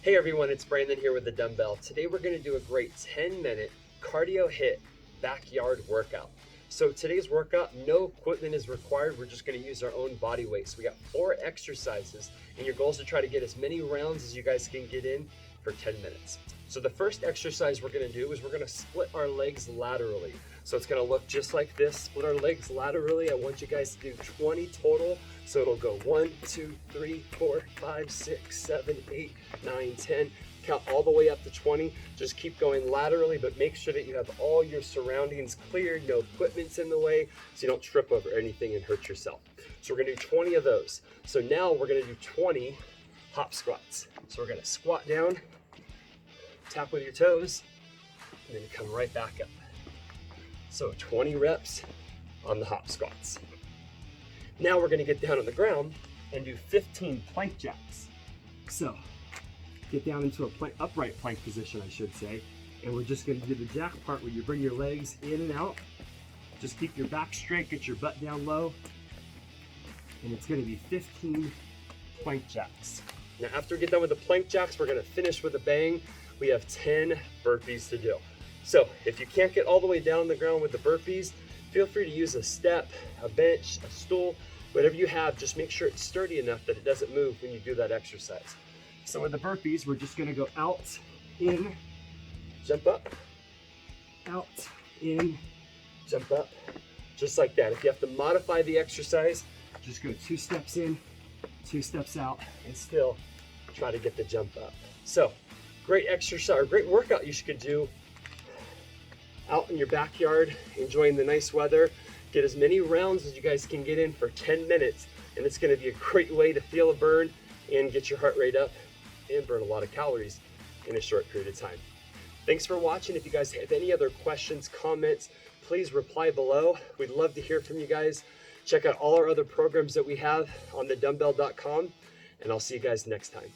Hey everyone, it's Brandon here with the Dumbbell. Today we're going to do a great 10-minute cardio HIIT backyard workout. So today's workout, no equipment is required. We're just going to use our own body weight. So we got 4 exercises, and your goal is to try to get as many rounds as you guys can get in for 10 minutes. So the first exercise we're going to do is we're going to split our legs laterally. So it's going to look just like this. Split our legs laterally. I want you guys to do 20 total. So it'll go 1, 2, 3, 4, 5, 6, 7, 8, 9, 10. Count all the way up to 20. Just keep going laterally, but make sure that you have all your surroundings cleared, no equipment's in the way, so you don't trip over anything and hurt yourself. So we're going to do 20 of those. So now we're going to do 20 hop squats. So we're going to squat down, tap with your toes, and then come right back up. So 20 reps on the hop squats. Now we're going to get down on the ground and do 15 plank jacks. So get down into a upright plank position, I should say. And we're just going to do the jack part where you bring your legs in and out. Just keep your back straight, get your butt down low. And it's going to be 15 plank jacks. Now after we get done with the plank jacks, we're going to finish with a bang. We have 10 burpees to do. So if you can't get all the way down on the ground with the burpees, feel free to use a step, a bench, a stool, whatever you have. Just make sure it's sturdy enough that it doesn't move when you do that exercise. So with the burpees, we're just gonna go out, in, jump up, out, in, jump up, just like that. If you have to modify the exercise, just go 2 steps in, 2 steps out, and still try to get the jump up. So great exercise, or great workout you could do out in your backyard, enjoying the nice weather. Get as many rounds as you guys can get in for 10 minutes, and it's gonna be a great way to feel a burn and get your heart rate up and burn a lot of calories in a short period of time. Thanks for watching. If you guys have any other questions, comments, please reply below. We'd love to hear from you guys. Check out all our other programs that we have on thedumbbell.com, and I'll see you guys next time.